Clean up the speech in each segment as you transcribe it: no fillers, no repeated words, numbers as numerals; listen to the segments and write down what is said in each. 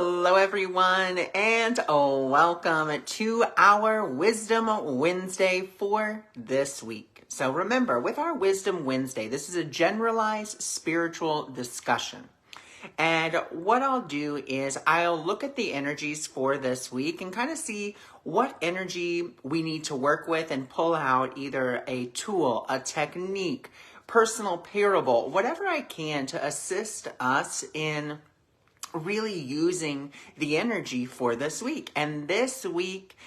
Hello, everyone, and welcome to our Wisdom Wednesday for this week. So remember, with our Wisdom Wednesday, this is a generalized spiritual discussion. And what I'll do is I'll look at the energies for this week and kind of see what energy we need to work with and pull out either a tool, a technique, personal parable, whatever I can to assist us in really using the energy for this week. And this week,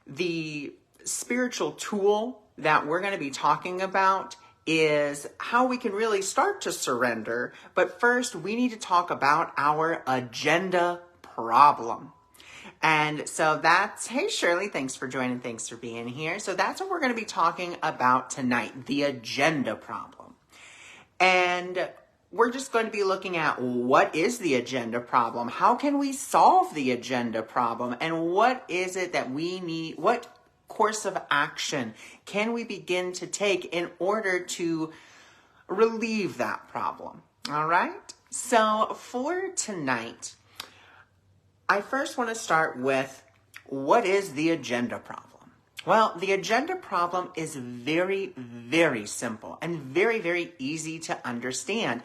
the spiritual tool that we're going to be talking about is how we can really start to surrender. But first, we need to talk about our agenda problem. And so that's, hey Shirley, thanks for joining, thanks for being here. So that's what we're going to be talking about tonight, the agenda problem. And we're just going to be looking at what is the agenda problem? How can we solve the agenda problem? And what is it that we need? What course of action can we begin to take in order to relieve that problem? All right. So for tonight, I first want to start with what is the agenda problem? Well, the agenda problem is very, very simple and very, very easy to understand.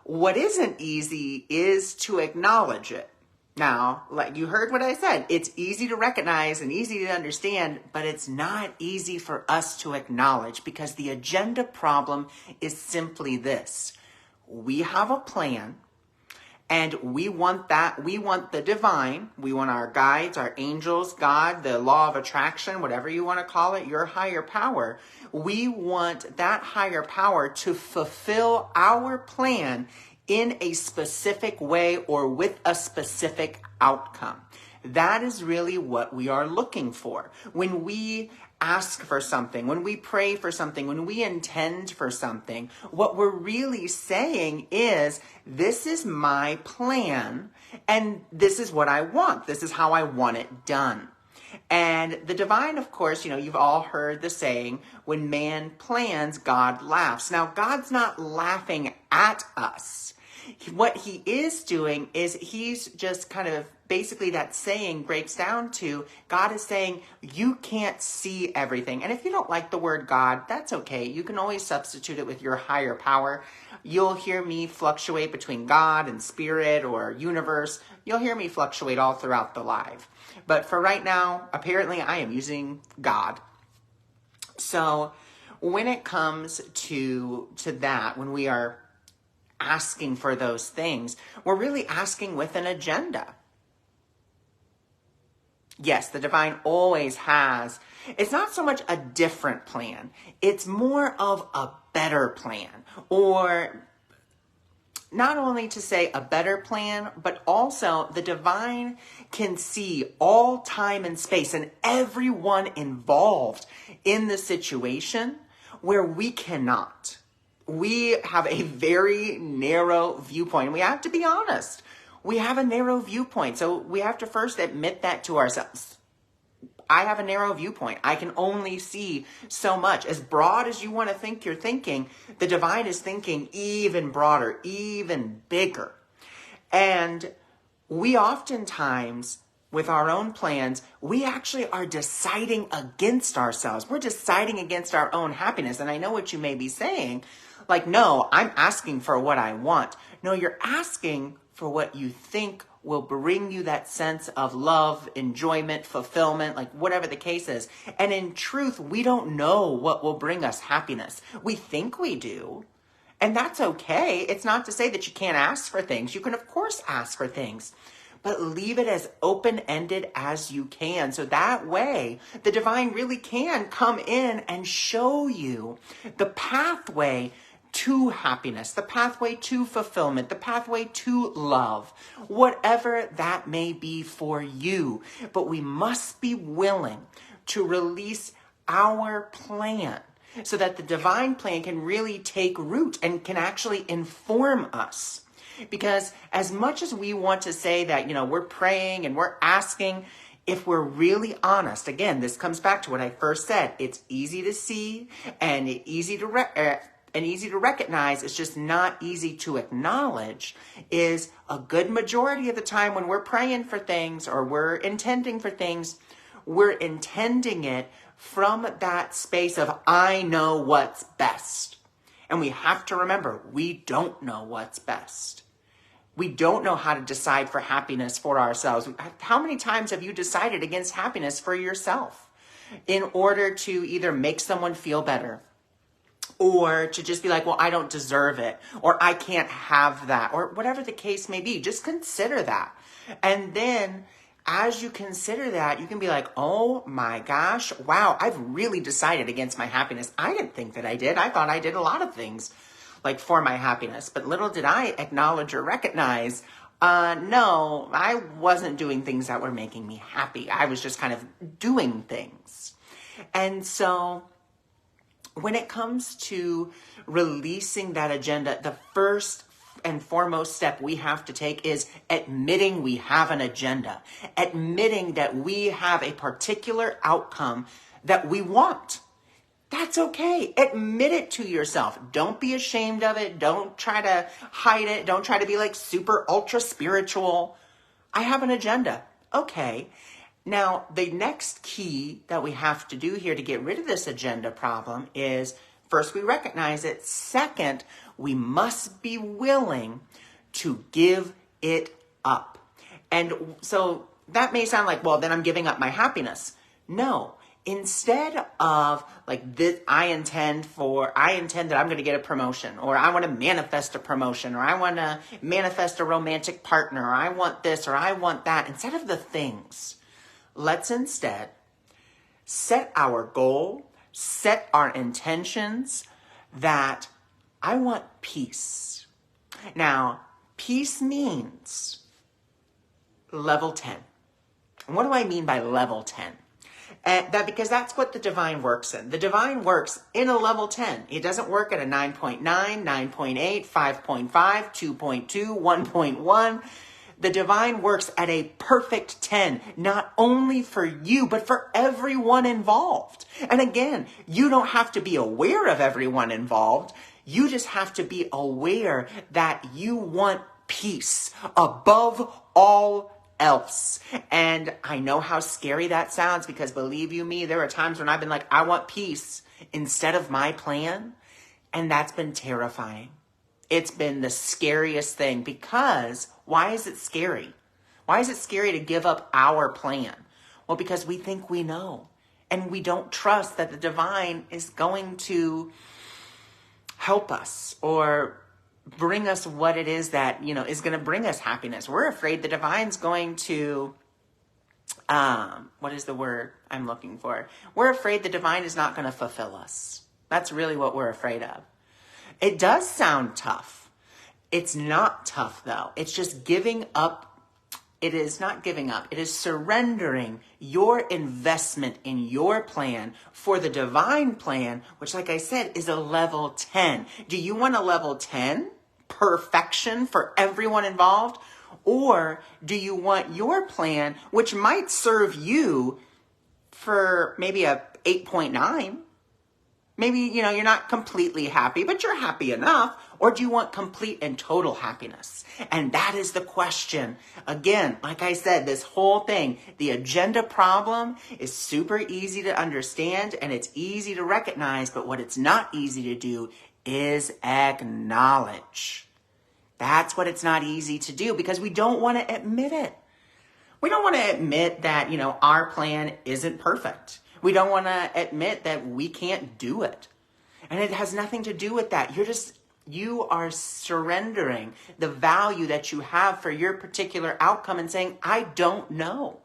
What isn't easy is to acknowledge it. Now, like you heard what I said, it's easy to recognize and easy to understand, but it's not easy for us to acknowledge because the agenda problem is simply this. We have a plan. And we want the divine, we want our guides, our angels, God, the law of attraction, whatever you want to call it, your higher power. We want that higher power to fulfill our plan in a specific way or with a specific outcome. That is really what we are looking for. When we ask for something, when we pray for something, when we intend for something, what we're really saying is, this is my plan and this is what I want. This is how I want it done. And the divine, of course, you've all heard the saying, when man plans, God laughs. Now, God's not laughing at us. What he is doing is he's just kind of basically that saying breaks down to God is saying you can't see everything. And if you don't like the word God, that's okay. You can always substitute it with your higher power. You'll hear me fluctuate between God and spirit or universe. You'll hear me fluctuate all throughout the live. But for right now, apparently I am using God. So when it comes to that, when we are asking for those things, we're really asking with an agenda. Yes, the divine always has, it's not so much a different plan, it's more of a better plan. Or not only to say a better plan, but also the divine can see all time and space and everyone involved in the situation where we cannot. We have a very narrow viewpoint, and we have to be honest. We have a narrow viewpoint, so we have to first admit that to ourselves. I have a narrow viewpoint. I can only see so much. As broad as you want to think you're thinking, the divine is thinking even broader, even bigger. And we oftentimes, with our own plans, we actually are deciding against ourselves. We're deciding against our own happiness. And I know what you may be saying. Like, no, I'm asking for what I want. No, you're asking for what you think will bring you that sense of love, enjoyment, fulfillment, like whatever the case is. And in truth, we don't know what will bring us happiness. We think we do. And that's okay. It's not to say that you can't ask for things. You can, of course, ask for things. But leave it as open-ended as you can. So that way, the divine really can come in and show you the pathway to happiness, the pathway to fulfillment, the pathway to love, whatever that may be for you. But we must be willing to release our plan so that the divine plan can really take root and can actually inform us. Because as much as we want to say that, we're praying and we're asking, if we're really honest, again, this comes back to what I first said. It's easy to see and easy to and easy to recognize, it's just not easy to acknowledge, is a good majority of the time when we're praying for things or we're intending for things, we're intending it from that space of, I know what's best. And we have to remember, we don't know what's best. We don't know how to decide for happiness for ourselves. How many times have you decided against happiness for yourself in order to either make someone feel better, or to just be like, well, I don't deserve it, or I can't have that, or whatever the case may be? Just consider that. And then as you consider that, you can be like, oh my gosh, wow, I've really decided against my happiness. I didn't think that I did. I thought I did a lot of things like for my happiness, but little did I acknowledge or recognize, no, I wasn't doing things that were making me happy. I was just kind of doing things. And so when it comes to releasing that agenda, the first and foremost step we have to take is admitting we have an agenda, admitting that we have a particular outcome that we want. That's okay. Admit it to yourself. Don't be ashamed of it. Don't try to hide it. Don't try to be like super ultra spiritual. I have an agenda. Okay. Now, the next key that we have to do here to get rid of this agenda problem is, first, we recognize it. Second, we must be willing to give it up. And so that may sound like, well, then I'm giving up my happiness. No. Instead of like this, I intend that I'm going to get a promotion, or I want to manifest a promotion, or I want to manifest a romantic partner, or I want this, or I want that. Instead of the things, let's instead set our goal, set our intentions that I want peace. Now, peace means level 10. And what do I mean by level 10? Because that's what the divine works in. The divine works in a level 10. It doesn't work at a 9.9, 9.8, 5.5, 2.2, 1.1. The divine works at a perfect 10, not only for you, but for everyone involved. And again, you don't have to be aware of everyone involved. You just have to be aware that you want peace above all else. And I know how scary that sounds, because believe you me, there are times when I've been like, I want peace instead of my plan. And that's been terrifying. It's been the scariest thing, because why is it scary? Why is it scary to give up our plan? Well, because we think we know, and we don't trust that the divine is going to help us or bring us what it is that, is going to bring us happiness. We're afraid the divine's going to, what is the word I'm looking for? We're afraid the divine is not going to fulfill us. That's really what we're afraid of. It does sound tough. It's not tough, though. It's just giving up. It is not giving up. It is surrendering your investment in your plan for the divine plan, which, like I said, is a level 10. Do you want a level 10 perfection for everyone involved? Or do you want your plan, which might serve you for maybe a 8.9? Maybe, you're not completely happy, but you're happy enough. Or do you want complete and total happiness? And that is the question. Again, like I said, this whole thing, the agenda problem is super easy to understand and it's easy to recognize, but what it's not easy to do is acknowledge. That's what it's not easy to do, because we don't want to admit it. We don't want to admit that, our plan isn't perfect. We don't want to admit that we can't do it. And it has nothing to do with that. You are surrendering the value that you have for your particular outcome and saying, I don't know.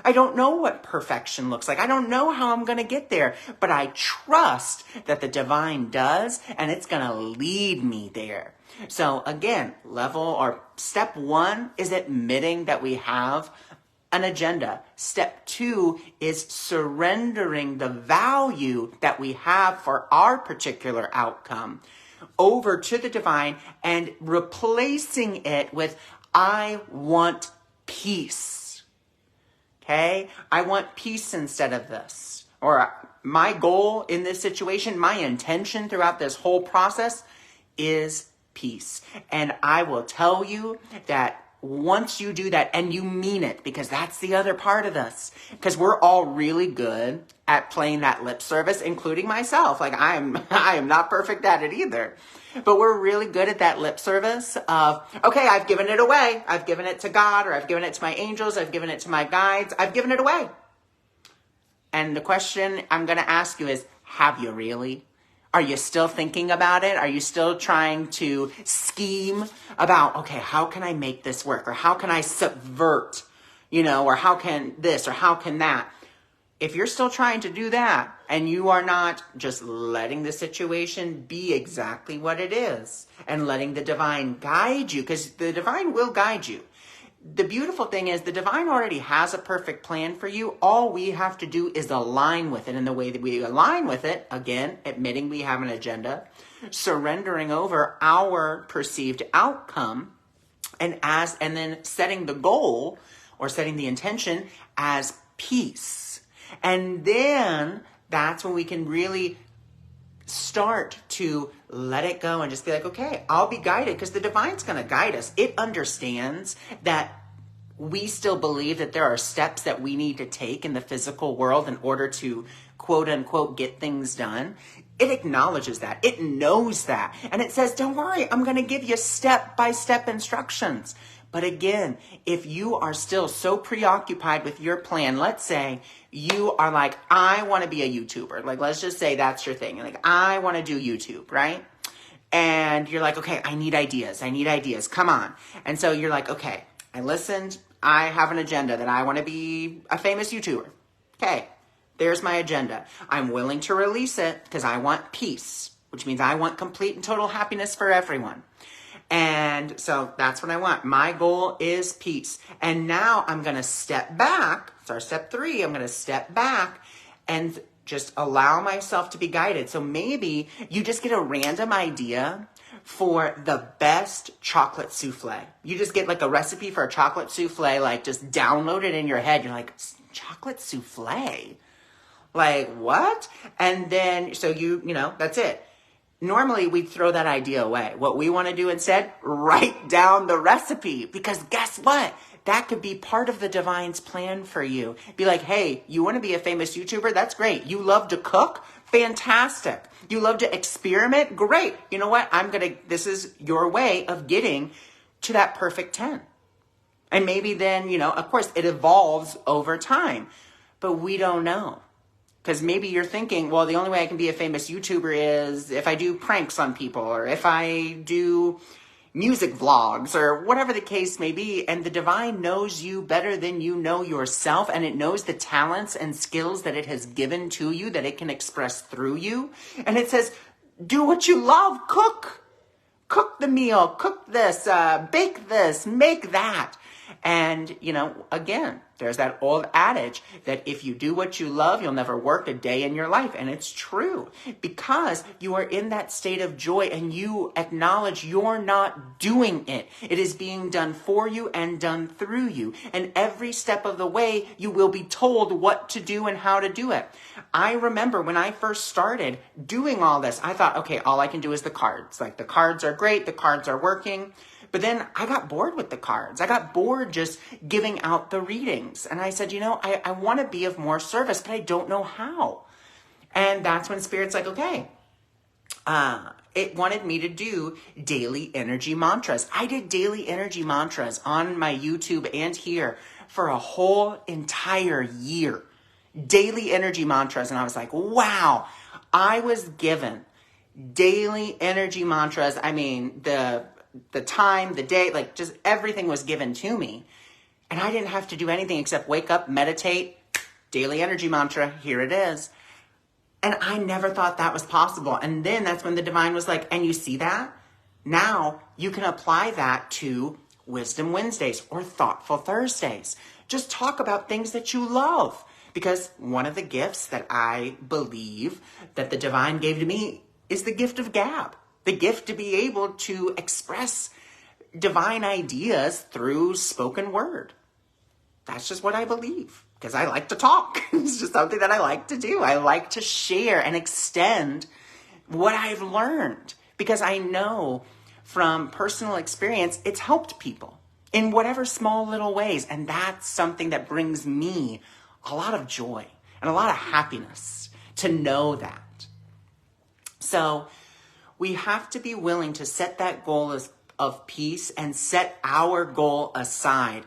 I don't know what perfection looks like. I don't know how I'm going to get there, but I trust that the divine does, and it's going to lead me there. So again, step 1 is admitting that we have an agenda. Step 2 is surrendering the value that we have for our particular outcome over to the divine and replacing it with, I want peace. Okay? I want peace instead of this. Or my goal in this situation, my intention throughout this whole process is peace. And I will tell you that once you do that, and you mean it, because that's the other part of this, because we're all really good at playing that lip service, including myself. Like I am not perfect at it either, but we're really good at that lip service of, okay, I've given it away. I've given it to God, or I've given it to my angels. I've given it to my guides. I've given it away. And the question I'm going to ask you is, have you really? Are you still thinking about it? Are you still trying to scheme about, okay, how can I make this work? Or how can I subvert, or how can this, or how can that? If you're still trying to do that, and you are not just letting the situation be exactly what it is, and letting the divine guide you, because the divine will guide you. The beautiful thing is the divine already has a perfect plan for you. All we have to do is align with it. And the way that we align with it, again, admitting we have an agenda, surrendering over our perceived outcome, and then setting the goal or setting the intention as peace. And then that's when we can really start to let it go and just be like, okay, I'll be guided, because the divine's going to guide us. It understands that we still believe that there are steps that we need to take in the physical world in order to, quote unquote, get things done. It acknowledges that. It knows that. And it says, don't worry, I'm going to give you step-by-step instructions. But again, if you are still so preoccupied with your plan, let's say you are like, I want to be a YouTuber. Like, let's just say that's your thing. Like, I want to do YouTube, right? And you're like, okay, I need ideas. Come on. And so you're like, okay, I listened. I have an agenda that I want to be a famous YouTuber. Okay, there's my agenda. I'm willing to release it because I want peace, which means I want complete and total happiness for everyone. And so that's what I want. My goal is peace. And now I'm going to step back. It's our step 3. I'm going to step back and just allow myself to be guided. So maybe you just get a random idea for the best chocolate souffle. You just get like a recipe for a chocolate souffle, like just download it in your head. You're like, chocolate souffle? Like what? And then, so that's it. Normally, we'd throw that idea away. What we want to do instead, write down the recipe. Because guess what? That could be part of the divine's plan for you. Be like, hey, you want to be a famous YouTuber? That's great. You love to cook? Fantastic. You love to experiment? Great. You know what? This is your way of getting to that perfect 10. And maybe then, of course, it evolves over time. But we don't know. Because maybe you're thinking, well, the only way I can be a famous YouTuber is if I do pranks on people, or if I do music vlogs, or whatever the case may be. And the divine knows you better than you know yourself, and it knows the talents and skills that it has given to you that it can express through you. And it says, do what you love. Cook the meal, cook this, bake this, make that. And, again, there's that old adage that if you do what you love, you'll never work a day in your life. And it's true, because you are in that state of joy and you acknowledge you're not doing it. It is being done for you and done through you. And every step of the way, you will be told what to do and how to do it. I remember when I first started doing all this, I thought, okay, all I can do is the cards. Like, the cards are great. The cards are working. But then I got bored with the cards. I got bored just giving out the readings. And I said, I want to be of more service, but I don't know how. And that's when Spirit's like, okay, it wanted me to do daily energy mantras. I did daily energy mantras on my YouTube and here for a whole entire year. Daily energy mantras. And I was like, wow, I was given daily energy mantras. I mean, the time, the day, like just everything was given to me. And I didn't have to do anything except wake up, meditate, daily energy mantra, here it is. And I never thought that was possible. And then that's when the divine was like, and you see that? Now you can apply that to Wisdom Wednesdays or Thoughtful Thursdays. Just talk about things that you love. Because one of the gifts that I believe that the divine gave to me is the gift of gab. The gift to be able to express divine ideas through spoken word. That's just what I believe. because I like to talk. It's just something that I like to do. I like to share and extend what I've learned, because I know from personal experience, it's helped people in whatever small little ways. And that's something that brings me a lot of joy and a lot of happiness to know that. So we have to be willing to set that goal of peace and set our goal aside,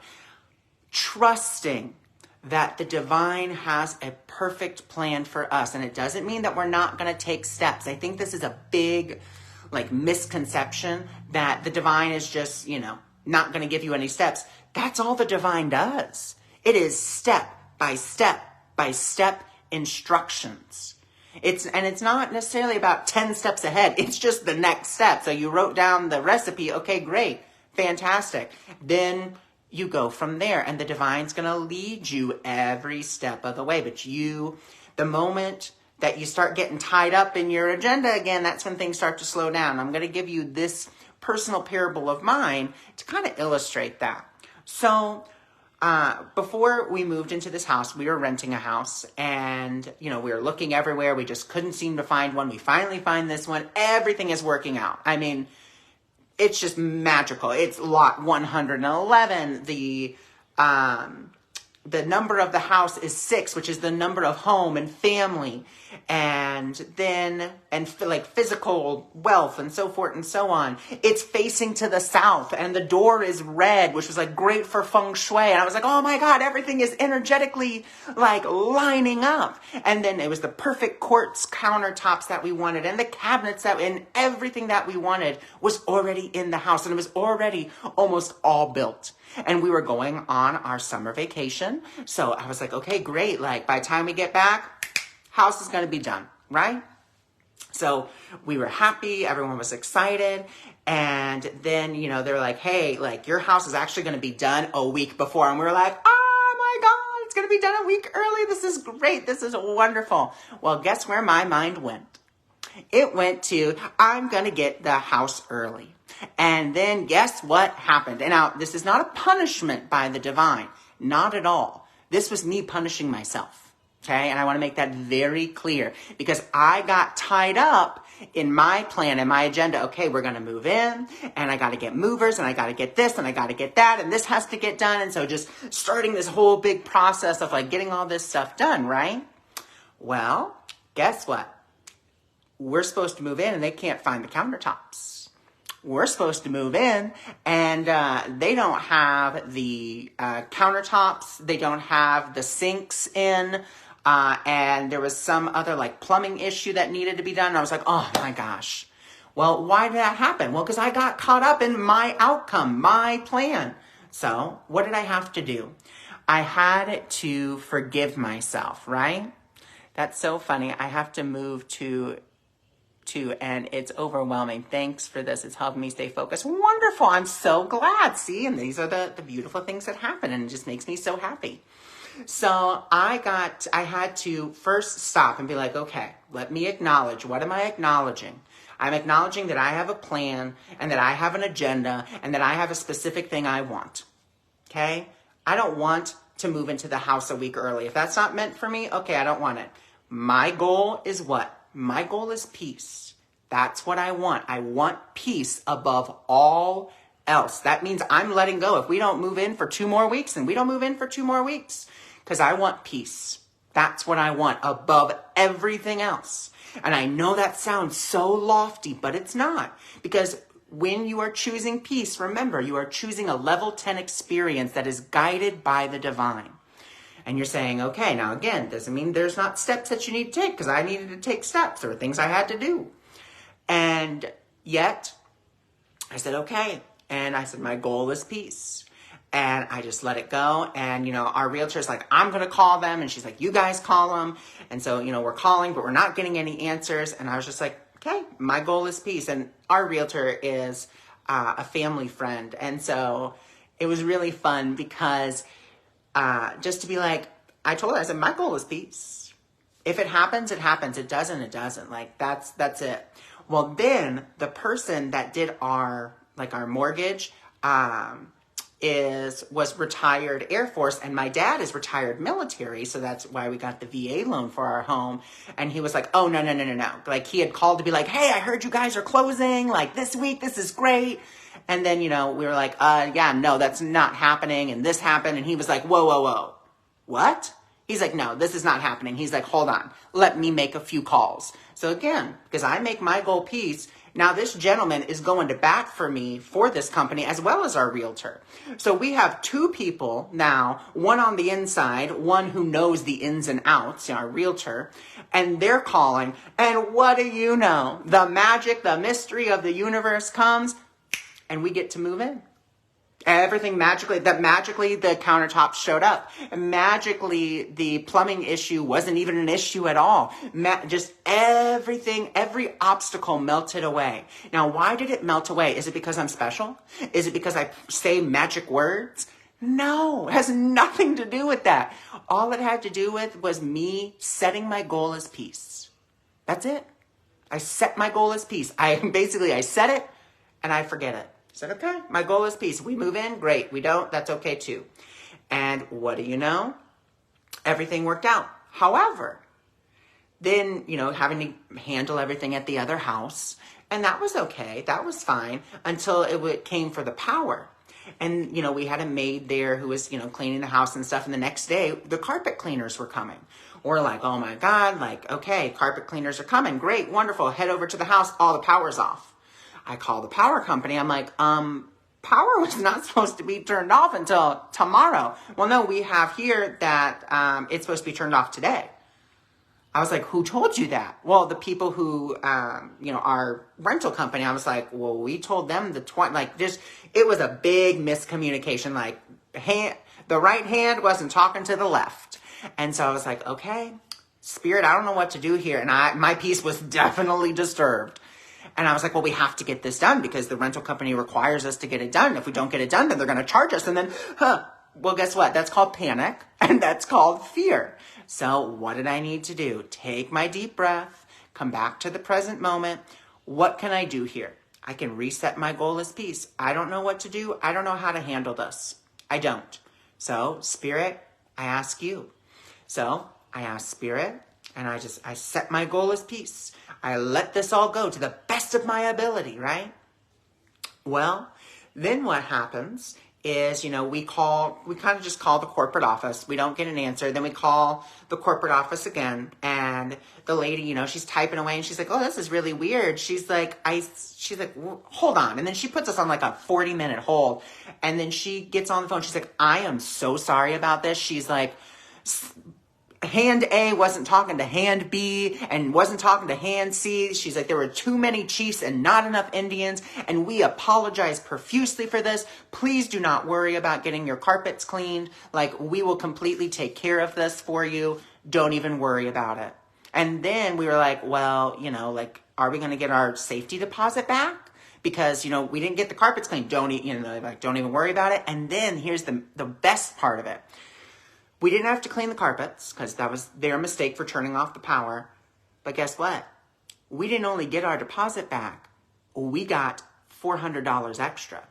trusting that the divine has a perfect plan for us. And it doesn't mean that we're not going to take steps. I think this is a big misconception that the divine is just, not going to give you any steps. That's all the divine does. It is step by step by step instructions. It's not necessarily about 10 steps ahead. It's just the next step. So you wrote down the recipe. Okay, great. Fantastic. Then you go from there, and the divine's going to lead you every step of the way. But the moment that you start getting tied up in your agenda again, that's when things start to slow down. I'm going to give you this personal parable of mine to kind of illustrate that. So before we moved into this house, we were renting a house, and, we were looking everywhere. We just couldn't seem to find one. We finally find this one. Everything is working out. I mean, it's just magical. It's lot 111. The number of the house is 6, which is the number of home and family, and physical wealth and so forth and so on. It's facing to the south, and the door is red, which was great for feng shui. And I was like, oh my God, everything is energetically lining up. And then it was the perfect quartz countertops that we wanted, and the cabinets and everything that we wanted was already in the house, and it was already almost all built. And we were going on our summer vacation. So I was like, okay, great. By the time we get back, house is going to be done, right? So we were happy. Everyone was excited. And then, they're like, hey, your house is actually going to be done a week before. And we were like, oh my God, it's going to be done a week early. This is great. This is wonderful. Well, guess where my mind went? It went to, I'm going to get the house early. And then guess what happened? And now, this is not a punishment by the divine. Not at all. This was me punishing myself. Okay? And I want to make that very clear, because I got tied up in my plan and my agenda. Okay, we're going to move in, and I got to get movers, and I got to get this, and I got to get that, and this has to get done. And so just starting this whole big process of getting all this stuff done, right? Well, guess what? We're supposed to move in, and they can't find the countertops. We're supposed to move in, and they don't have the countertops. They don't have the sinks in, and there was some other plumbing issue that needed to be done. And I was like, oh my gosh. Well, why did that happen? Well, because I got caught up in my outcome, my plan. So what did I have to do? I had to forgive myself, right? That's so funny. I have to move to and it's overwhelming. Thanks for this. It's helping me stay focused. Wonderful. I'm so glad. See, and these are the beautiful things that happen, and it just makes me so happy. So I had to first stop and be like, okay, let me acknowledge. What am I acknowledging? I'm acknowledging that I have a plan, and that I have an agenda, and that I have a specific thing I want. Okay? I don't want to move into the house a week early. If that's not meant for me, okay, I don't want it. My goal is what? My goal is peace. That's what I want. I want peace above all else. That means I'm letting go. If we don't move in for 2 more weeks, then we don't move in for 2 more weeks, because I want peace. That's what I want above everything else. And I know that sounds so lofty, but it's not, because when you are choosing peace, remember, you are choosing a level 10 experience that is guided by the divine. And you're saying, okay, now again, doesn't mean there's not steps that you need to take, because I needed to take steps. There were things I had to do. And yet, I said, okay. And I said, my goal is peace. And I just let it go. And, our realtor's like, I'm going to call them. And she's like, you guys call them. And so, we're calling, but we're not getting any answers. And I was just like, okay, my goal is peace. And our realtor is a family friend. And so it was really fun, because just to be like, I told her, I said, my goal is peace. If it happens, it happens. It doesn't, it doesn't. That's it. Well, then the person that did our mortgage, was retired Air Force, and my dad is retired military, so that's why we got the VA loan for our home. And he was like, oh, no. Like, he had called to be like, hey, I heard you guys are closing, like, this week, this is great. And then, we were like, yeah, no, that's not happening, and this happened. And he was like, whoa. What? He's like, no, this is not happening. He's like, hold on, let me make a few calls. So again, because I make my goal piece, now this gentleman is going to bat for me for this company as well as our realtor. So we have two people now, one on the inside, one who knows the ins and outs, our realtor, and they're calling. And what do you know? The magic, the mystery of the universe comes, and we get to move in. Everything magically the countertops showed up. Magically, the plumbing issue wasn't even an issue at all. Just everything, every obstacle melted away. Now, why did it melt away? Is it because I'm special? Is it because I say magic words? No, it has nothing to do with that. All it had to do with was me setting my goal as peace. That's it. I set my goal as peace. I set it and I forget it. I said, okay, my goal is peace. We move in, great. We don't, that's okay too. And what do you know? Everything worked out. However, then, having to handle everything at the other house, and that was okay. That was fine until it came for the power. And, we had a maid there who was, cleaning the house and stuff. And the next day, the carpet cleaners were coming. We're like, oh my God, like, okay, carpet cleaners are coming. Great, wonderful. Head over to the house. All the power's off. I call the power company. I'm like, power was not supposed to be turned off until tomorrow. Well, no, we have here that it's supposed to be turned off today. I was like, who told you that? Well, the people who, our rental company, I was like, well, we told them it was a big miscommunication. Like, the right hand wasn't talking to the left. And so I was like, okay, Spirit, I don't know what to do here. And my peace was definitely disturbed. And I was like, well, we have to get this done because the rental company requires us to get it done. If we don't get it done, then they're going to charge us. And then, well, guess what? That's called panic and that's called fear. So what did I need to do? Take my deep breath, come back to the present moment. What can I do here? I can reset my goal as peace. I don't know what to do. I don't know how to handle this. I don't. So Spirit, I ask you. So I ask Spirit and I set my goal as peace. I let this all go to the best of my ability, right? Well, then what happens is, we kind of just call the corporate office. We don't get an answer. Then we call the corporate office again. And the lady, she's typing away and she's like, oh, this is really weird. She's like, hold on. And then she puts us on like a 40-minute hold. And then she gets on the phone. She's like, I am so sorry about this. She's like, hand A wasn't talking to hand B and wasn't talking to hand C. She's like, there were too many chiefs and not enough Indians, and we apologize profusely for this. Please do not worry about getting your carpets cleaned. Like, we will completely take care of this for you. Don't even worry about it. And then we were like, well, are we going to get our safety deposit back? Because, we didn't get the carpets cleaned. Don't even worry about it. And then here's the best part of it. We didn't have to clean the carpets because that was their mistake for turning off the power. But guess what? We didn't only get our deposit back. We got $400 extra.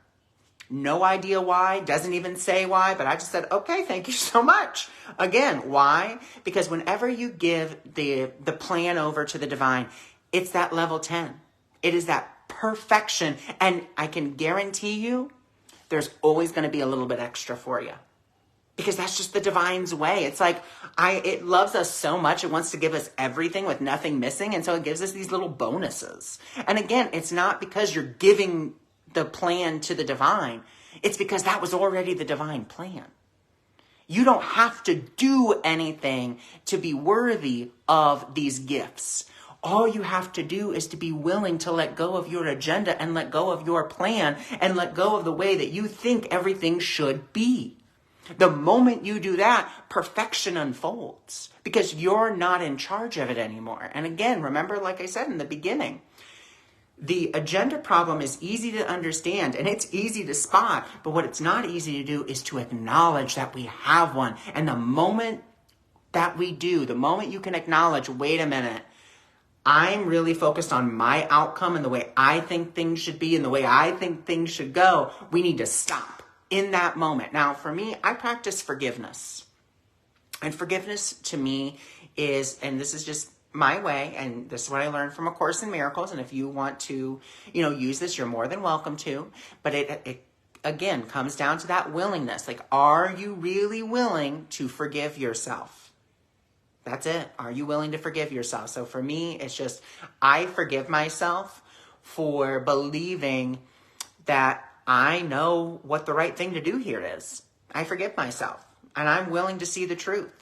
No idea why. Doesn't even say why. But I just said, okay, thank you so much. Again, why? Because whenever you give the plan over to the divine, it's that level 10. It is that perfection. And I can guarantee you there's always going to be a little bit extra for you. Because that's just the divine's way. It's like, it loves us so much. It wants to give us everything with nothing missing. And so it gives us these little bonuses. And again, it's not because you're giving the plan to the divine. It's because that was already the divine plan. You don't have to do anything to be worthy of these gifts. All you have to do is to be willing to let go of your agenda and let go of your plan and let go of the way that you think everything should be. The moment you do that, perfection unfolds because you're not in charge of it anymore. And again, remember, like I said in the beginning, the agenda problem is easy to understand and it's easy to spot. But what it's not easy to do is to acknowledge that we have one. And the moment that we do, the moment you can acknowledge, wait a minute, I'm really focused on my outcome and the way I think things should be and the way I think things should go, we need to stop in that moment. Now, for me, I practice forgiveness. And forgiveness to me is, and this is just my way, and this is what I learned from A Course in Miracles, and if you want to, use this, you're more than welcome to, but it again comes down to that willingness. Like, are you really willing to forgive yourself? That's it. Are you willing to forgive yourself? So for me, it's just, I forgive myself for believing that I know what the right thing to do here is. I forgive myself, and I'm willing to see the truth.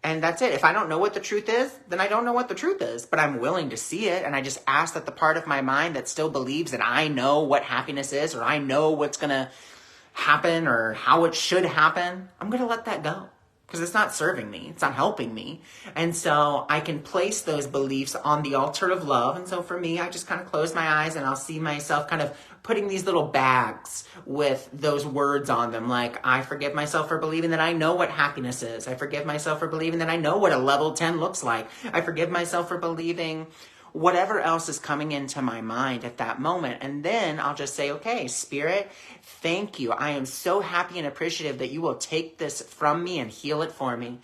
And that's it. If I don't know what the truth is, then I don't know what the truth is, but I'm willing to see it. And I just ask that the part of my mind that still believes that I know what happiness is, or I know what's going to happen or how it should happen, I'm going to let that go. Because it's not serving me. It's not helping me. And so I can place those beliefs on the altar of love. And so for me, I just kind of close my eyes and I'll see myself kind of putting these little bags with those words on them. Like, I forgive myself for believing that I know what happiness is. I forgive myself for believing that I know what a level 10 looks like. I forgive myself for believing whatever else is coming into my mind at that moment. And then I'll just say, okay, Spirit, thank you. I am so happy and appreciative that you will take this from me and heal it for me.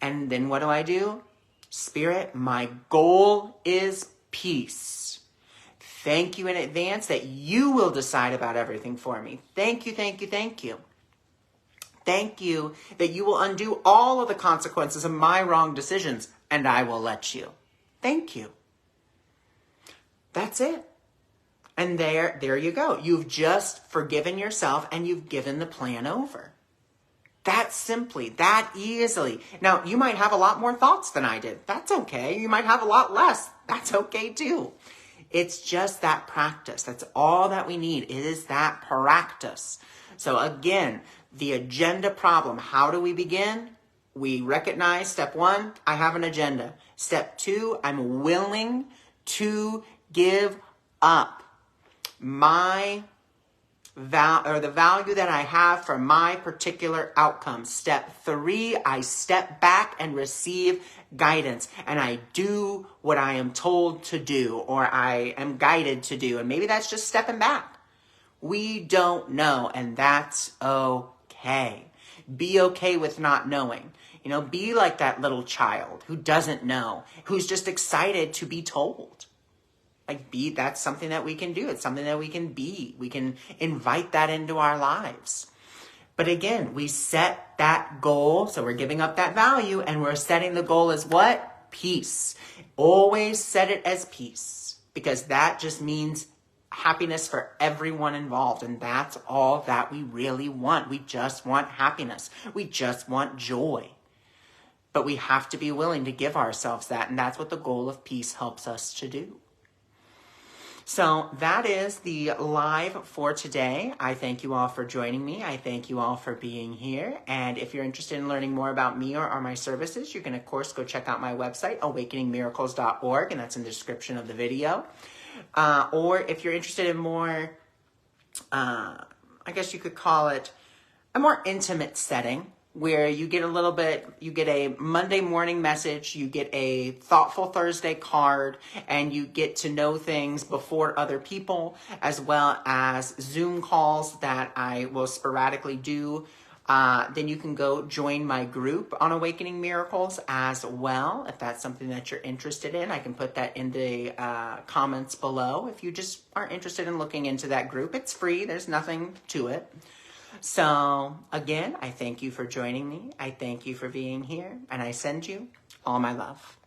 And then what do? Spirit, my goal is peace. Thank you in advance that you will decide about everything for me. Thank you, thank you, thank you. Thank you that you will undo all of the consequences of my wrong decisions, and I will let you. Thank you. That's it. And there you go. You've just forgiven yourself and you've given the plan over. That simply, that easily. Now, you might have a lot more thoughts than I did. That's okay. You might have a lot less. That's okay too. It's just that practice. That's all that we need is that practice. So again, the agenda problem. How do we begin? We recognize step 1, I have an agenda. Step 2, I'm willing to give up the value that I have for my particular outcome. Step 3, I step back and receive guidance, and I do what I am told to do, or I am guided to do, and maybe that's just stepping back. We don't know, and that's okay. Be okay with not knowing. Be like that little child who doesn't know, who's just excited to be told. That's something that we can do. It's something that we can be. We can invite that into our lives. But again, we set that goal. So we're giving up that value and we're setting the goal as what? Peace. Always set it as peace, because that just means happiness for everyone involved. And that's all that we really want. We just want happiness. We just want joy. But we have to be willing to give ourselves that. And that's what the goal of peace helps us to do. So that is the live for today. I thank you all for joining me. I thank you all for being here. And if you're interested in learning more about me or my services, you can, of course, go check out my website, awakeningmiracles.org, and that's in the description of the video. Or if you're interested in more, I guess you could call it a more intimate setting, where you get a Monday morning message, you get a Thoughtful Thursday card, and you get to know things before other people, as well as Zoom calls that I will sporadically do. Then you can go join my group on Awakening Miracles as well, if that's something that you're interested in. I can put that in the comments below. If you just are interested in looking into that group, it's free. There's nothing to it. So again, I thank you for joining me. I thank you for being here, and I send you all my love.